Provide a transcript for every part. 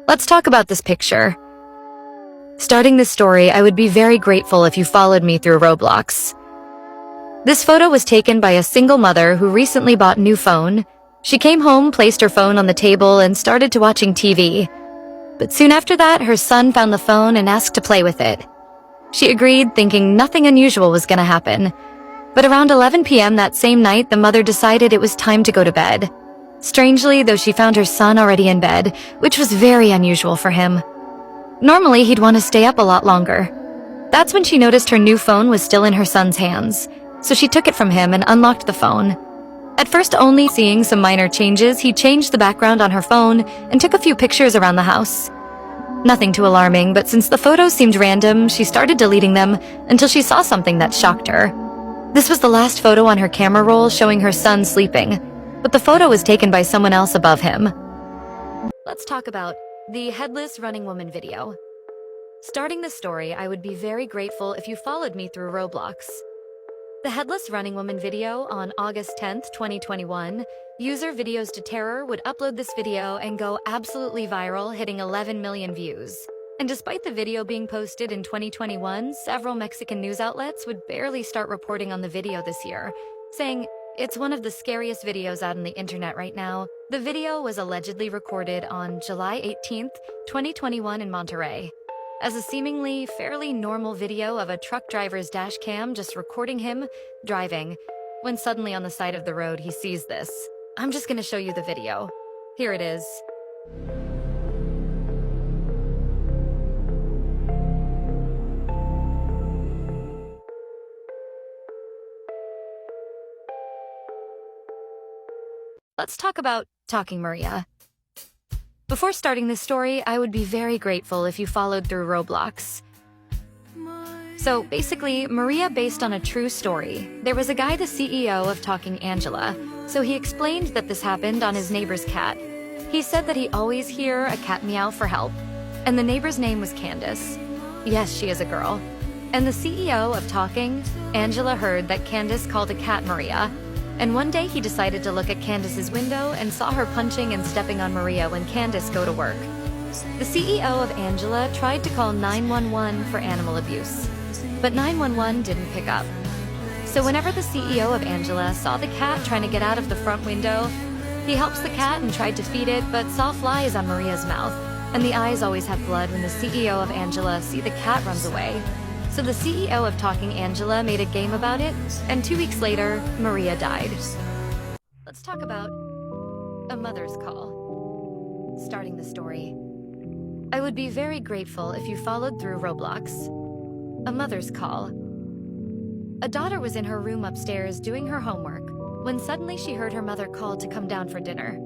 Let's talk about this picture. Starting this story, I would be very grateful if you followed me through Roblox. This photo was taken by a single mother who recently bought a new phone. She came home, placed her phone on the table, and started to watching TV. But soon after that, her son found the phone and asked to play with it. She agreed, thinking nothing unusual was gonna happen. But around 11 p.m. that same night, the mother decided it was time to go to bed. Strangely, though, she found her son already in bed, which was very unusual for him. Normally, he'd want to stay up a lot longer. That's when she noticed her new phone was still in her son's hands, so she took it from him and unlocked the phone. At first only seeing some minor changes, he changed the background on her phone and took a few pictures around the house. Nothing too alarming, but since the photos seemed random, she started deleting them until she saw something that shocked her. This was the last photo on her camera roll showing her son sleeping, but the photo was taken by someone else above him. Let's talk about the Headless Running Woman video. Starting this story, I would be very grateful if you followed me through Roblox. The Headless Running Woman video on August 10th, 2021, user Videos to Terror would upload this video and go absolutely viral, hitting 11 million views. And despite the video being posted in 2021, several Mexican news outlets would barely start reporting on the video this year, saying, "It's one of the scariest videos out on the internet right now." The video was allegedly recorded on July 18th, 2021 in Monterrey, as a seemingly fairly normal video of a truck driver's dash cam just recording him driving, when suddenly on the side of the road he sees this. I'm just gonna show you the video. Here it is. Let's talk about Talking Maria. Before starting this story, I would be very grateful if you followed through Roblox. So basically, Maria based on a true story. There was a guy, the CEO of Talking Angela, so he explained that this happened on his neighbor's cat. He said that he always hear a cat meow for help, and the neighbor's name was Candace. Yes, she is a girl. And the CEO of Talking, Angela, heard that Candace called a cat Maria, and one day he decided to look at Candace's window and saw her punching and stepping on Maria when Candace go to work. The CEO of Angela tried to call 911 for animal abuse, but 911 didn't pick up. So whenever the CEO of Angela saw the cat trying to get out of the front window, he helps the cat and tried to feed it, but saw flies on Maria's mouth, and the eyes always have blood when the CEO of Angela see the cat runs away. So the CEO of Talking Angela made a game about it, and 2 weeks later, Maria died. Let's talk about a mother's call. Starting the story, I would be very grateful if you followed through Roblox. A mother's call. A daughter was in her room upstairs doing her homework when suddenly she heard her mother call to come down for dinner.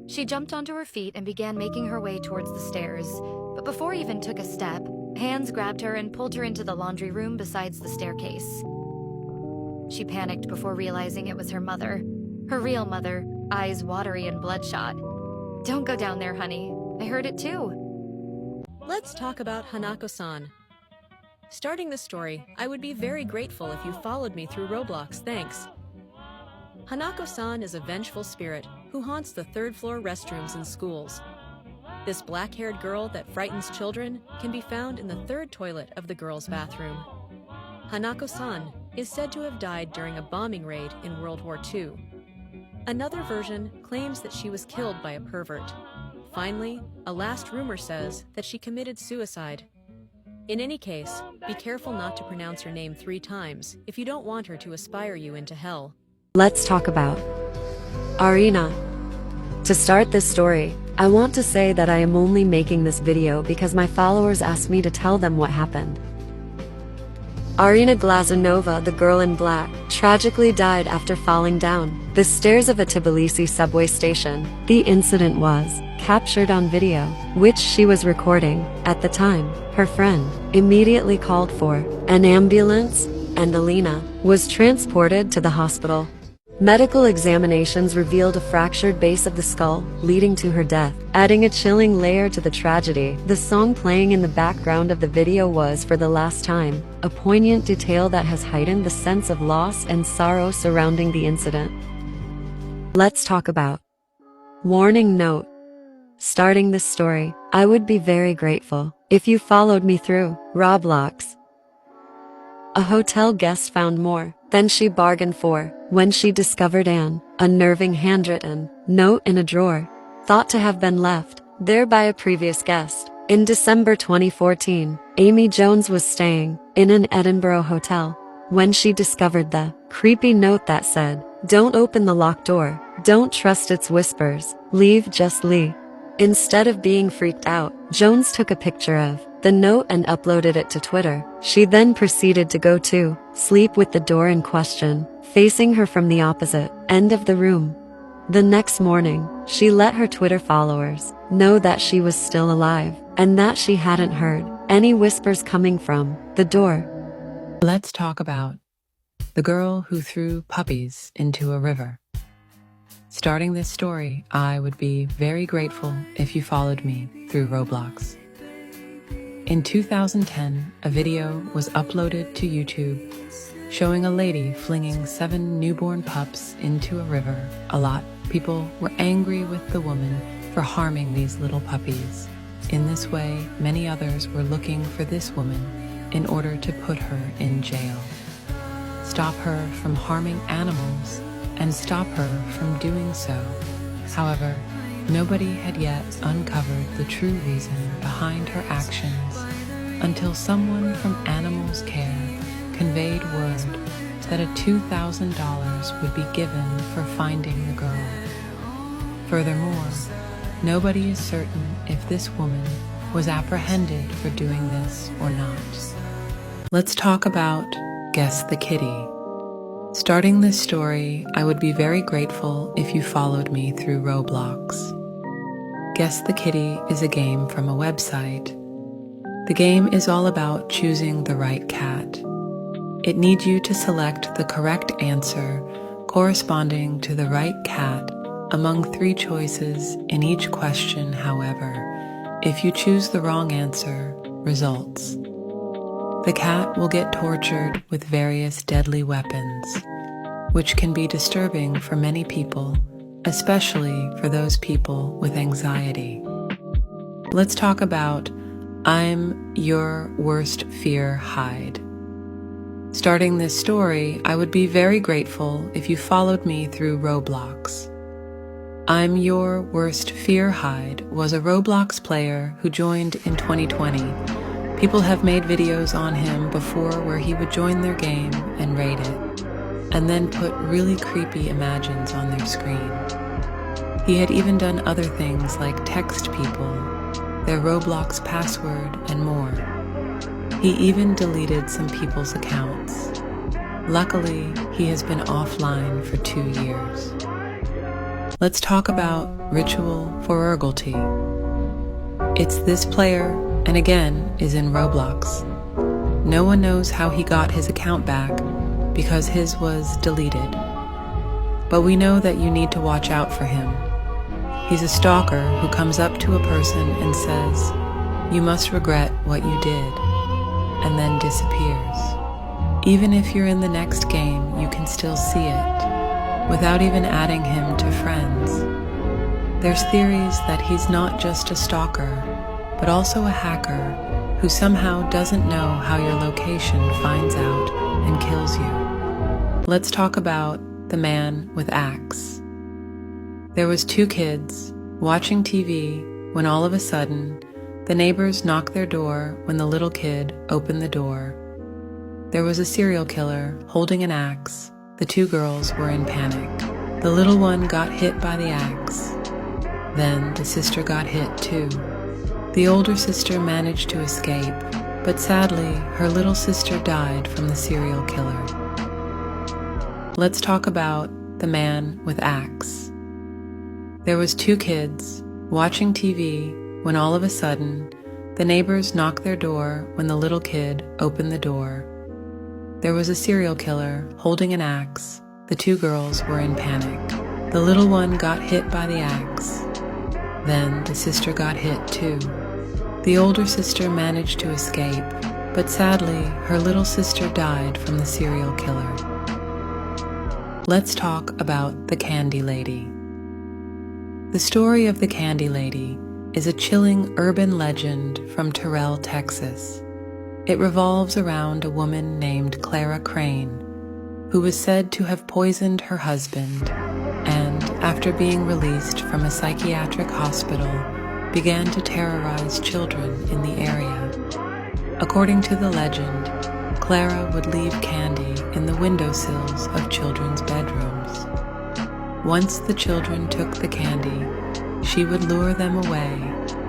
She jumped onto her feet and began making her way towards the stairs, but before even took a step, hands grabbed her and pulled her into the laundry room besides the staircase. She panicked before realizing it was her mother, her real mother, eyes watery and bloodshot. "Don't go down there, honey. I heard it too." Let's talk about Hanako-san. Starting the story, I would be very grateful if you followed me through Roblox, thanks. Hanako-san is a vengeful spirit who haunts the third-floor restrooms in schools. This black-haired girl that frightens children can be found in the third toilet of the girls' bathroom. Hanako-san is said to have died during a bombing raid in World War II. Another version claims that she was killed by a pervert. Finally, a last rumor says that she committed suicide. In any case, be careful not to pronounce her name 3 times if you don't want her to aspire you into hell. Let's talk about Arena. To start this story, I want to say that I am only making this video because my followers asked me to tell them what happened. Arena Glazunova, the girl in black, tragically died after falling down the stairs of a Tbilisi subway station. The incident was captured on video, which she was recording. At the time, her friend immediately called for an ambulance, and Alina was transported to the hospital. Medical examinations revealed a fractured base of the skull, leading to her death, adding a chilling layer to the tragedy. The song playing in the background of the video was For the Last Time, a poignant detail that has heightened the sense of loss and sorrow surrounding the incident. Let's talk about Warning note. Starting this story, I would be very grateful if you followed me through Roblox. A hotel guest found more than she bargained for when she discovered an unnerving handwritten note in a drawer, thought to have been left there by a previous guest. In December 2014, Amy Jones was staying in an Edinburgh hotel when she discovered the creepy note that said, "Don't open the locked door, don't trust its whispers, leave, just leave." Instead of being freaked out, Jones took a picture of the note and uploaded it to Twitter. She then proceeded to go to sleep with the door in question facing her from the opposite end of the room. The next morning, she let her Twitter followers know that she was still alive and that she hadn't heard any whispers coming from the door. Let's talk about the girl who threw puppies into a river. Starting this story, I would be very grateful if you followed me through Roblox. In 2010, a video was uploaded to YouTube showing a lady flinging 7 newborn pups into a river. A lot of people were angry with the woman for harming these little puppies. In this way, many others were looking for this woman in order to put her in jail, stop her from harming animals, and stop her from doing so. However, nobody had yet uncovered the true reason behind her actions until someone from Animals Care conveyed word that a $2,000 would be given for finding the girl. Furthermore, nobody is certain if this woman was apprehended for doing this or not. Let's talk about Guess the Kitty. Starting this story, I would be very grateful if you followed me through Roblox. Guess the Kitty is a game from a website. The game is all about choosing the right cat. It needs you to select the correct answer corresponding to the right cat among 3 choices in each question. However, if you choose the wrong answer, results. The cat will get tortured with various deadly weapons, which can be disturbing for many people, especially for those people with anxiety. Let's talk about I'm Your Worst Fear Hide. Starting this story, I would be very grateful if you followed me through Roblox. I'm Your Worst Fear Hide was a Roblox player who joined in 2020. People have made videos on him before where he would join their game and raid it, and then put really creepy images on their screen. He had even done other things like text people, their Roblox password, and more. He even deleted some people's accounts. Luckily, he has been offline for 2 years. Let's talk about Ritual for Urgelty. It's this player, and again, is in Roblox. No one knows how he got his account back because his was deleted. But we know that you need to watch out for him. He's a stalker who comes up to a person and says, "You must regret what you did," and then disappears. Even if you're in the next game, you can still see it, without even adding him to friends. There's theories that he's not just a stalker, but also a hacker who somehow doesn't know how your location finds out and kills you. Let's talk about the man with axe. There was 2 kids watching TV when all of a sudden, the neighbors knocked their door when the little kid opened the door. There was a serial killer holding an axe. The 2 girls were in panic. The little one got hit by the axe. Then the sister got hit too. The older sister managed to escape, but sadly, her little sister died from the serial killer. Let's talk about the man with axe. There was 2 kids watching TV when all of a sudden, the neighbors knocked their door when the little kid opened the door. There was a serial killer holding an axe. The 2 girls were in panic. The little one got hit by the axe. Then the sister got hit too. The older sister managed to escape, but sadly, her little sister died from the serial killer. Let's talk about the Candy Lady. The story of the Candy Lady is a chilling urban legend from Terrell, Texas. It revolves around a woman named Clara Crane, who was said to have poisoned her husband and, after being released from a psychiatric hospital, began to terrorize children in the area. According to the legend, Clara would leave candy in the windowsills of children's bedrooms. Once the children took the candy, she would lure them away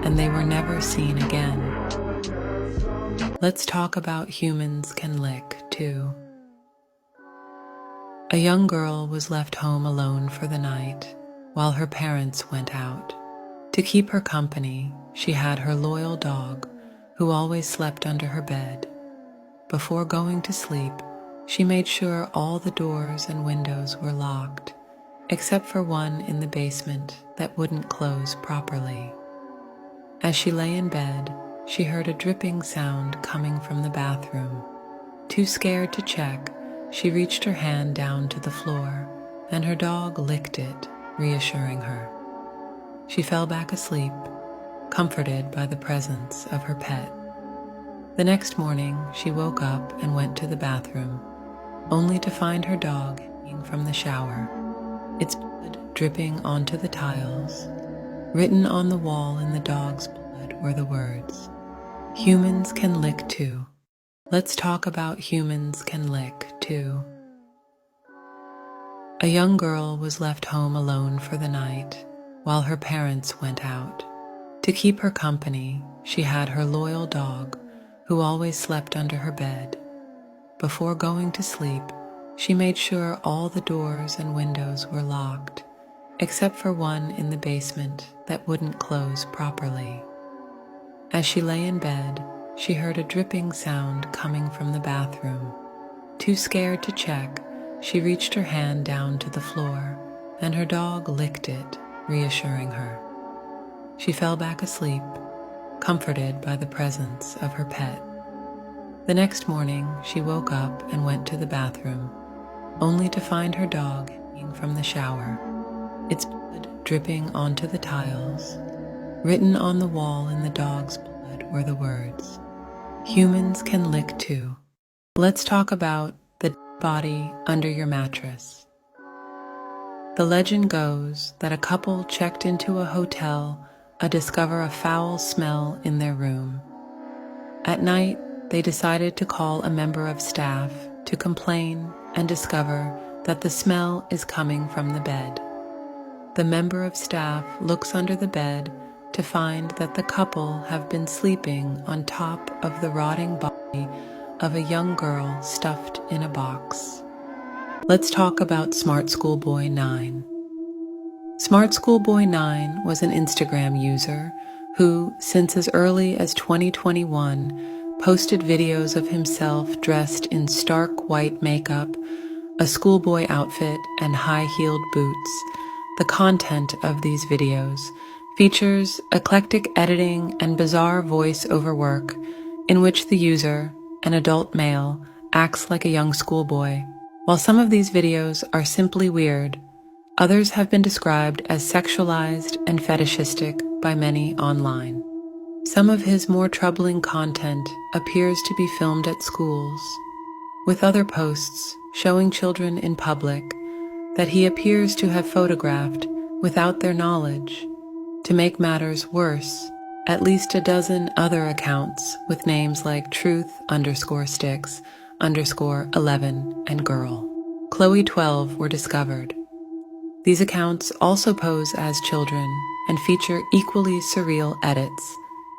and they were never seen again. Let's talk about humans can lick, too. A young girl was left home alone for the night while her parents went out. To keep her company, she had her loyal dog, who always slept under her bed. Before going to sleep, she made sure all the doors and windows were locked, except for one in the basement that wouldn't close properly. As she lay in bed, she heard a dripping sound coming from the bathroom. Too scared to check, she reached her hand down to the floor, and her dog licked it, reassuring her. She fell back asleep, comforted by the presence of her pet. The next morning, she woke up and went to the bathroom, only to find her dog hanging from the shower, its blood dripping onto the tiles. Written on the wall in the dog's blood were the words, "Humans can lick too." Let's talk about humans can lick too. A young girl was left home alone for the night while her parents went out. To keep her company, she had her loyal dog, who always slept under her bed. Before going to sleep, she made sure all the doors and windows were locked, except for one in the basement that wouldn't close properly. As she lay in bed, she heard a dripping sound coming from the bathroom. Too scared to check, she reached her hand down to the floor, and her dog licked it, reassuring her. She fell back asleep, comforted by the presence of her pet. The next morning, she woke up and went to the bathroom, only to find her dog hanging from the shower, its blood dripping onto the tiles. Written on the wall in the dog's blood were the words, "Humans can lick too." Let's talk about the body under your mattress. The legend goes that a couple checked into a hotel to discover a foul smell in their room. At night, they decided to call a member of staff to complain and discover that the smell is coming from the bed. The member of staff looks under the bed to find that the couple have been sleeping on top of the rotting body of a young girl stuffed in a box. Let's talk about Smart Schoolboy 9. Smart Schoolboy 9 was an Instagram user who, since as early as 2021, posted videos of himself dressed in stark white makeup, a schoolboy outfit, and high-heeled boots. The content of these videos features eclectic editing and bizarre voice-over work in which the user, an adult male, acts like a young schoolboy. While some of these videos are simply weird, others have been described as sexualized and fetishistic by many online. Some of his more troubling content appears to be filmed at schools, with other posts showing children in public that he appears to have photographed without their knowledge. To make matters worse, at least a dozen other accounts with names like truth_sticks_11 and girl Chloe 12 were discovered. These accounts also pose as children and feature equally surreal edits,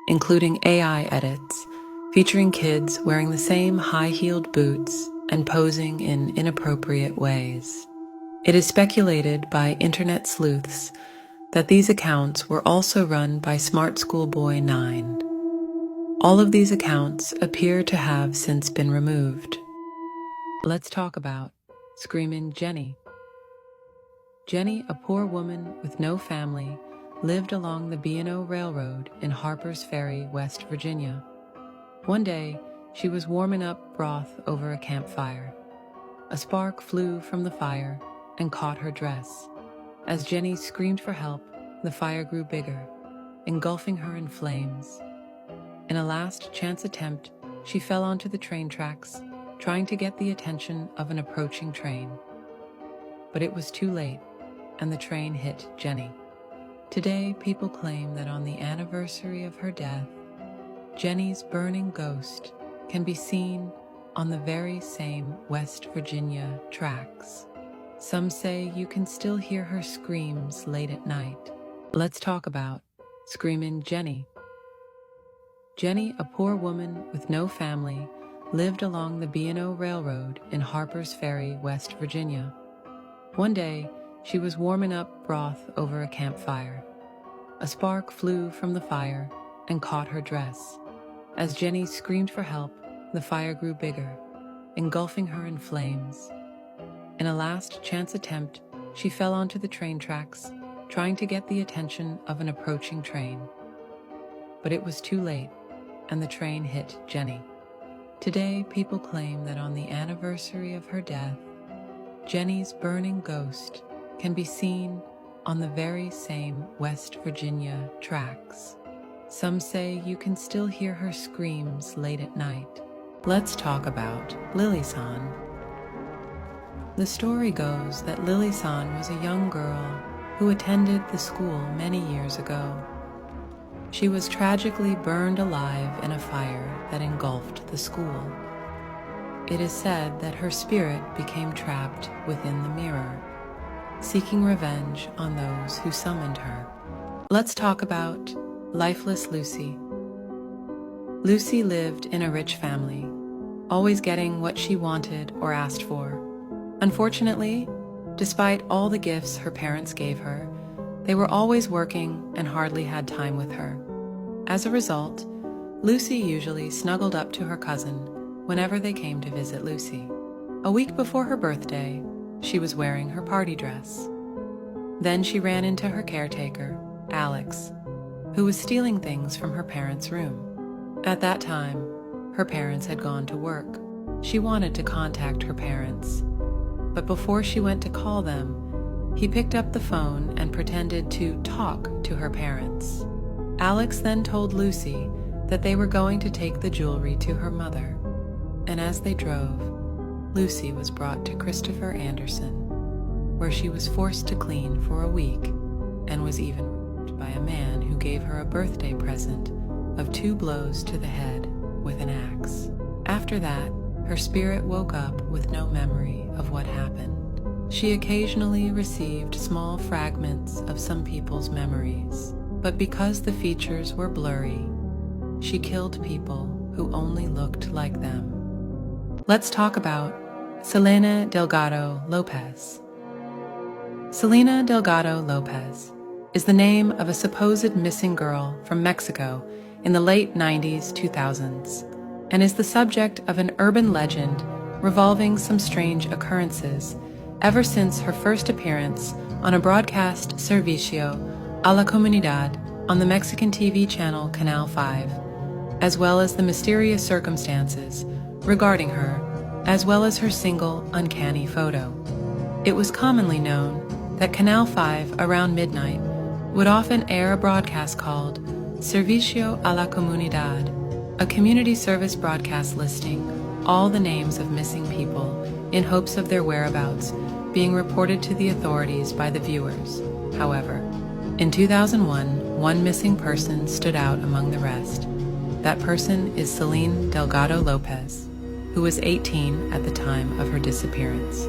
including AI edits, featuring kids wearing the same high-heeled boots and posing in inappropriate ways. It is speculated by internet sleuths that these accounts were also run by Smart Schoolboy 9. All of these accounts appear to have since been removed. Let's talk about Screamin' Jenny. Jenny, a poor woman with no family, lived along the B&O Railroad in Harper's Ferry, West Virginia. One day, she was warming up broth over a campfire. A spark flew from the fire and caught her dress. As Jenny screamed for help, the fire grew bigger, engulfing her in flames. In a last-chance attempt, she fell onto the train tracks, trying to get the attention of an approaching train. But it was too late, and the train hit Jenny. Today, people claim that on the anniversary of her death, Jenny's burning ghost can be seen on the very same West Virginia tracks. Some say you can still hear her screams late at night. Let's talk about Screamin' Jenny. Jenny, a poor woman with no family, lived along the B&O Railroad in Harper's Ferry, West Virginia. One day, she was warming up broth over a campfire. A spark flew from the fire and caught her dress. As Jenny screamed for help, the fire grew bigger, engulfing her in flames. In a last-chance attempt, she fell onto the train tracks, trying to get the attention of an approaching train. But it was too late, and the train hit Jenny. Today, people claim that on the anniversary of her death, Jenny's burning ghost can be seen on the very same West Virginia tracks. Some say you can still hear her screams late at night. Let's talk about Lilian. The story goes that Lilian was a young girl who attended the school many years ago. She was tragically burned alive in a fire that engulfed the school. It is said that her spirit became trapped within the mirror, seeking revenge on those who summoned her. Let's talk about Lifeless Lucy. Lucy lived in a rich family, always getting what she wanted or asked for. Unfortunately, despite all the gifts her parents gave her, they were always working and hardly had time with her. As a result, Lucy usually snuggled up to her cousin whenever they came to visit Lucy. A week before her birthday, she was wearing her party dress. Then she ran into her caretaker, Alex, who was stealing things from her parents' room. At that time, her parents had gone to work. She wanted to contact her parents, but before she went to call them, he picked up the phone and pretended to talk to her parents. Alex then told Lucy that they were going to take the jewelry to her mother, and as they drove, Lucy was brought to Christopher Anderson, where she was forced to clean for a week and was even raped by a man who gave her a birthday present of 2 blows to the head with an axe. After that, her spirit woke up with no memory of what happened. She occasionally received small fragments of some people's memories, but because the features were blurry, she killed people who only looked like them. Let's talk about Selena Delgado Lopez. Selena Delgado Lopez is the name of a supposed missing girl from Mexico in the late 90s, 2000s, and is the subject of an urban legend revolving some strange occurrences ever since her first appearance on a broadcast servicio a la comunidad on the Mexican TV channel Canal 5, as well as the mysterious circumstances regarding her, as well as her single uncanny photo. It was commonly known that Canal 5 around midnight would often air a broadcast called Servicio a la Comunidad, a community service broadcast listing all the names of missing people in hopes of their whereabouts being reported to the authorities by the viewers. However, in 2001, one missing person stood out among the rest. That person is Selena Delgado Lopez, who was 18 at the time of her disappearance.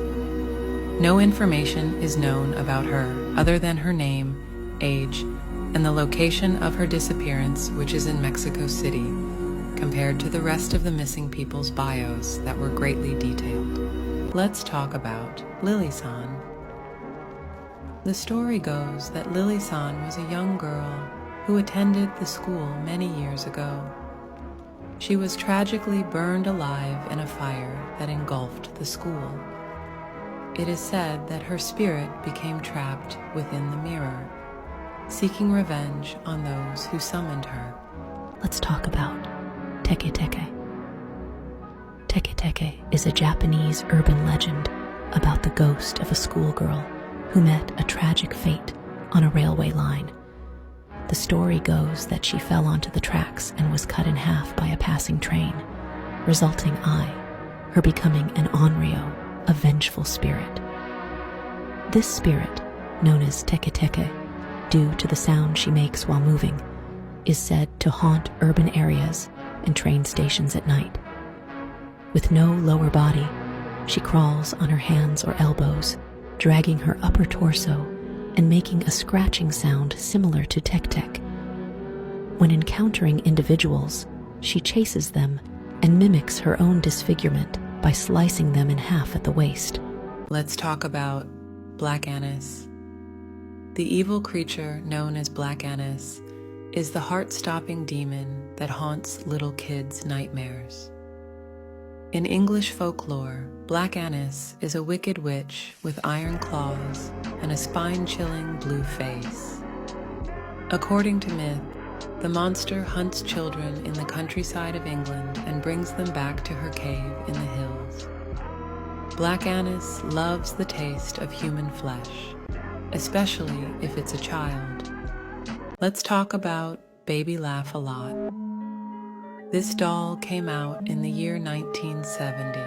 No information is known about her other than her name, age, and the location of her disappearance, which is in Mexico City, compared to the rest of the missing people's bios that were greatly detailed. Let's talk about Lilian. The story goes that Lilian was a young girl who attended the school many years ago. She was tragically burned alive in a fire that engulfed the school. It is said that her spirit became trapped within the mirror, seeking revenge on those who summoned her. Let's talk about Teke Teke. Teke Teke is a Japanese urban legend about the ghost of a schoolgirl who met a tragic fate on a railway line The story goes that she fell onto the tracks and was cut in half by a passing train, resulting her becoming an onryo, a vengeful spirit. This spirit, known as Teke Teke, due to the sound she makes while moving, is said to haunt urban areas and train stations at night. With no lower body, she crawls on her hands or elbows, dragging her upper torso and making a scratching sound similar to tek tek. When encountering individuals, she chases them and mimics her own disfigurement by slicing them in half at the waist. Let's talk about Black Annis. The evil creature known as Black Annis is the heart-stopping demon that haunts little kids' nightmares. In English folklore, Black Annis is a wicked witch with iron claws and a spine-chilling blue face. According to myth, the monster hunts children in the countryside of England and brings them back to her cave in the hills. Black Annis loves the taste of human flesh, especially if it's a child. Let's talk about Baby Laugh a Lot. This doll came out in the year 1970.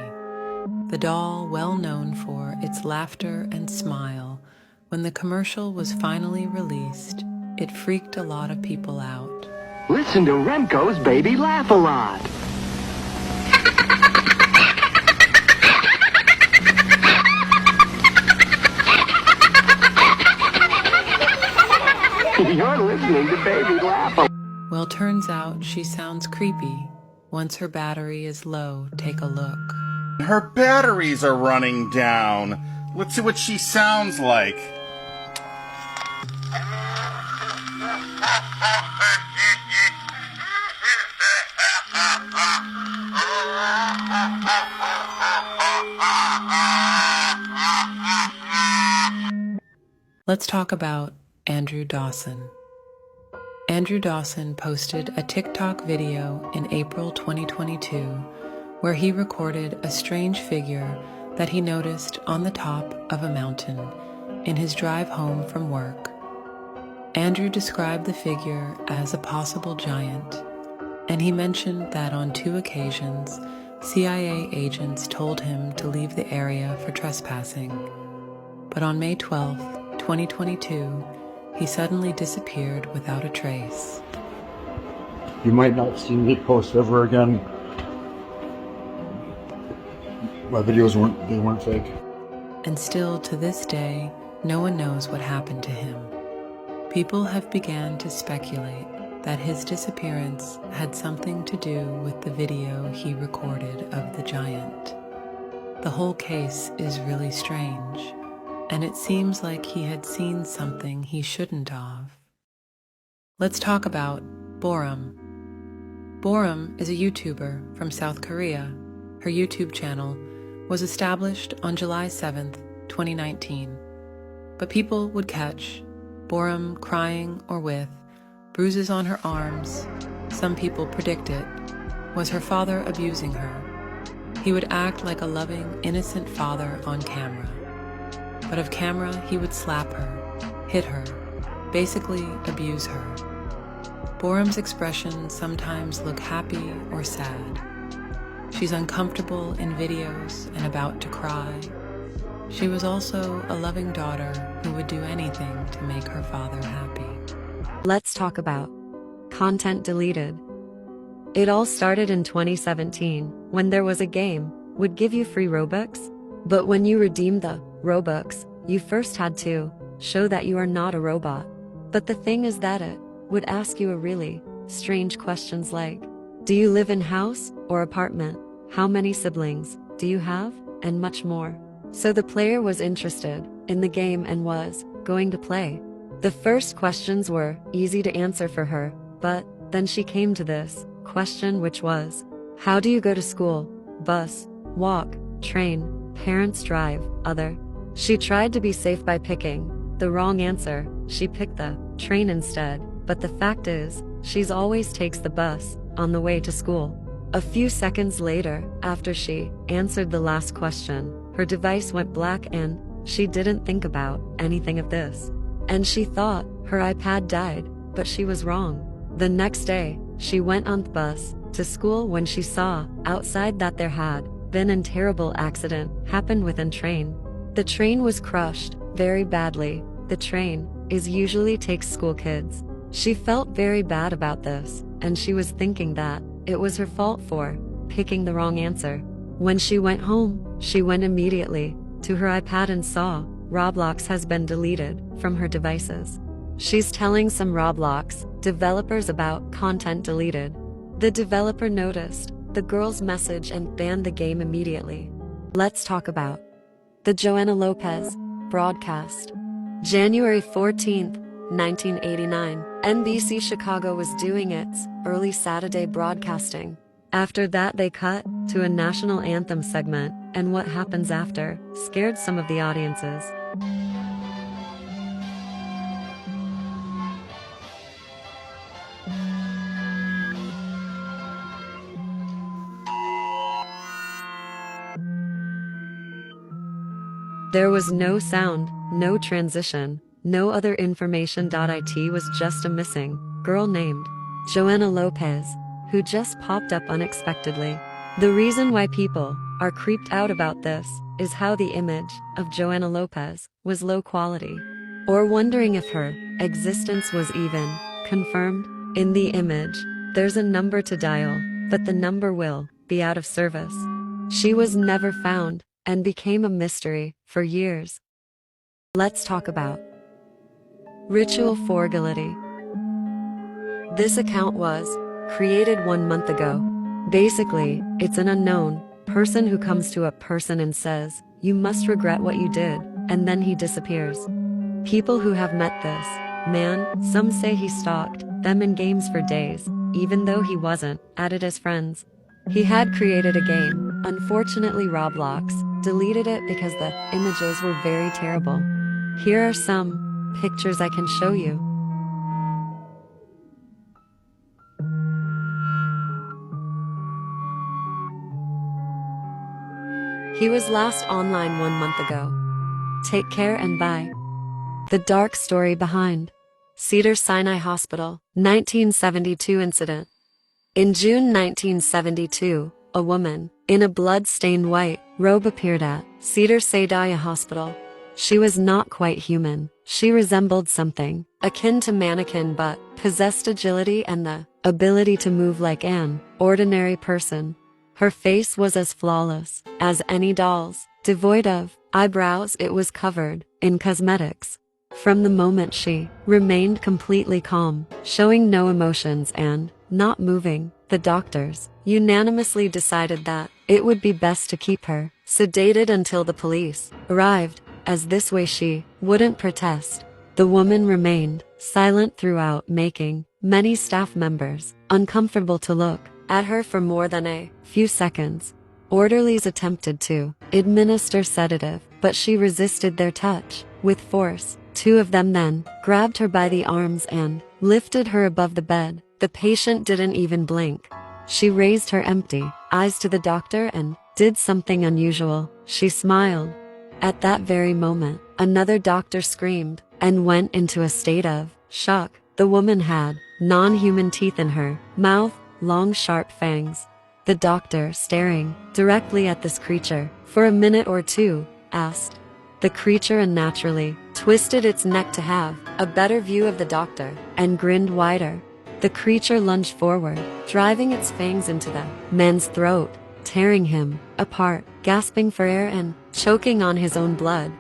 The doll, well known for its laughter and smile, when the commercial was finally released, it freaked a lot of people out. Listen to Remco's Baby Laugh a Lot. You're listening to Baby Laugh a Lot. Well, turns out she sounds creepy. Once her battery is low, take a look. Her batteries are running down. Let's see what she sounds like. Let's talk about Andrew Dawson. Andrew Dawson posted a TikTok video in April 2022 where he recorded a strange figure that he noticed on the top of a mountain in his drive home from work. Andrew described the figure as a possible giant, and he mentioned that on 2 occasions, CIA agents told him to leave the area for trespassing. But on May 12, 2022, he suddenly disappeared without a trace. You might not see me post ever again. My videos weren't fake. And still to this day, no one knows what happened to him. People have begun to speculate that his disappearance had something to do with the video he recorded of the giant. The whole case is really strange, and it seems like he had seen something he shouldn't have. Let's talk about Boram. Boram is a YouTuber from South Korea. Her YouTube channel was established on July 7th, 2019. But people would catch Boram crying or with bruises on her arms. Some people predict it was her father abusing her. He would act like a loving, innocent father on camera. But off camera, he would slap her, hit her, basically abuse her. Boram's expressions sometimes look happy or sad. She's uncomfortable in videos and about to cry. She was also a loving daughter who would do anything to make her father happy. Let's talk about content deleted. It all started in 2017 when there was a game would give you free Robux, but when you redeemed the Robux, you first had to show that you are not a robot. But the thing is that it would ask you a really strange questions like, do you live in house or apartment? How many siblings do you have? And much more. So the player was interested in the game and was going to play. The first questions were easy to answer for her, but then she came to this question, which was, how do you go to school? Bus, walk, train, parents drive, other. She tried to be safe by picking the wrong answer. She picked the train instead, but the fact is, she's always takes the bus on the way to school. A few seconds later, after she answered the last question, her device went black and she didn't think about anything of this. And she thought her iPad died, but she was wrong. The next day, she went on the bus to school when she saw outside that there had been a terrible accident happened within train. The train was crushed very badly. The train is usually takes school kids. She felt very bad about this, and she was thinking that it was her fault for picking the wrong answer. When she went home, she went immediately to her iPad and saw Roblox has been deleted from her devices. She's telling some Roblox developers about content deleted. The developer noticed the girl's message and banned the game immediately. Let's talk about the Joanna Lopez broadcast. January 14th, 1989, NBC Chicago was doing its early Saturday broadcasting. After that, they cut to a national anthem segment, and what happens after scared some of the audiences. There was no sound, no transition, no other information. It was just a missing girl named Joanna Lopez, who just popped up unexpectedly. The reason why people are creeped out about this is how the image of Joanna Lopez was low quality, or wondering if her existence was even confirmed. In the image, there's a number to dial, but the number will be out of service. She was never found and became a mystery for years. Let's talk about Ritual Forgality. This account was created 1 month ago. Basically, it's an unknown person who comes to a person and says, "You must regret what you did," and then he disappears. People who have met this man, some say he stalked them in games for days, even though he wasn't added as friends. He had created a game. Unfortunately, Roblox deleted it because the images were very terrible. Here are some pictures I can show you. He was last online 1 month ago. Take care and bye. The dark story behind Cedar Sinai Hospital, 1972 incident. In June 1972, a woman in a blood-stained white robe appeared at Cedar Sinai Hospital. She was not quite human. She resembled something akin to mannequin but possessed agility and the ability to move like an ordinary person. Her face was as flawless as any doll's, devoid of eyebrows. It was covered in cosmetics. From the moment she remained completely calm, showing no emotions and not moving, the doctors unanimously decided that it would be best to keep her sedated until the police arrived, as this way she wouldn't protest. The woman remained silent throughout, making many staff members uncomfortable to look at her for more than a few seconds. Orderlies attempted to administer sedative, but she resisted their touch with force. Two of them then grabbed her by the arms and lifted her above the bed. The patient didn't even blink. She raised her empty eyes to the doctor and did something unusual. She smiled. At that very moment, another doctor screamed and went into a state of shock. The woman had non-human teeth in her mouth, long sharp fangs. The doctor, staring directly at this creature for a minute or two, asked. The creature unnaturally twisted its neck to have a better view of the doctor and grinned wider. The creature lunged forward, driving its fangs into the man's throat, tearing him apart, gasping for air and choking on his own blood.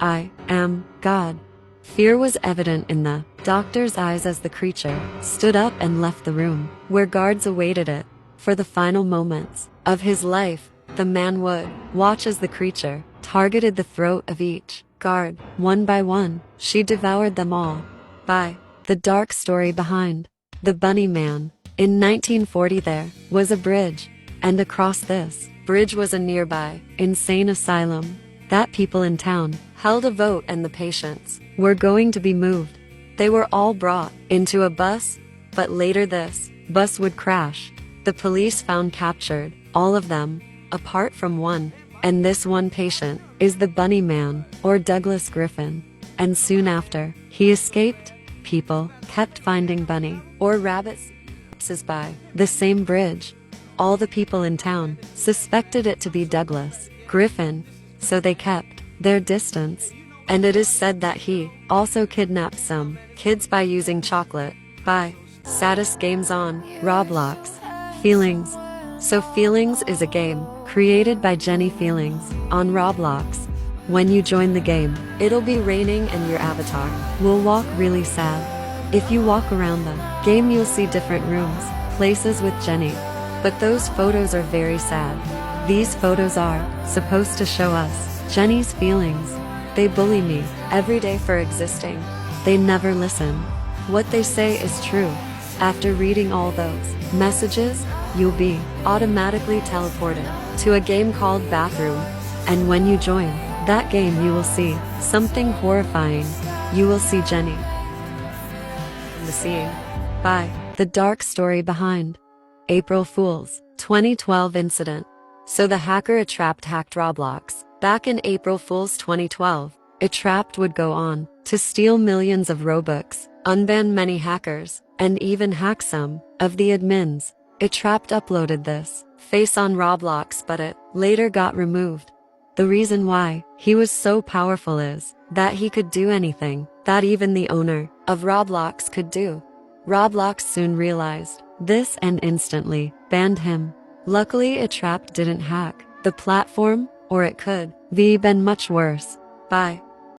"I am God." Fear was evident in the doctor's eyes as the creature stood up and left the room, where guards awaited it. For the final moments of his life, the man would watch as the creature targeted the throat of each guard. One by one, she devoured them all. By the dark story behind the Bunny Man. In 1940 there was a bridge, and across this bridge was a nearby insane asylum. That people in town held a vote and the patients were going to be moved. They were all brought into a bus, but later this bus would crash. The police found captured all of them, apart from one, and this one patient is the Bunny Man, or Douglas Griffin. And soon after he escaped, people kept finding bunny or rabbits by the same bridge. All the people in town suspected it to be Douglas Griffin, so they kept their distance. And it is said that he also kidnapped some kids by using chocolate. By saddest games on Roblox. Feelings. So Feelings is a game created by Jenny Feelings on Roblox. When you join the game, it'll be raining and your avatar will walk really sad. If you walk around the game, you'll see different rooms, places with Jenny. But those photos are very sad. These photos are supposed to show us Jenny's feelings. They bully me every day for existing. They never listen. What they say is true. After reading all those messages, you'll be automatically teleported to a game called Bathroom. And when you join that game, you will see something horrifying. You will see Jenny. The Seeing. By The Dark Story Behind. April Fool's 2012 incident. So the hacker ITrapped hacked Roblox. Back in April Fool's 2012, ITrapped would go on to steal millions of Robux, unban many hackers, and even hack some of the admins. ITrapped uploaded this face on Roblox, but it later got removed. The reason why he was so powerful is that he could do anything that even the owner of Roblox could do. Roblox soon realized this and instantly banned him. Luckily, ITrapped didn't hack the platform, or it could be been much worse. By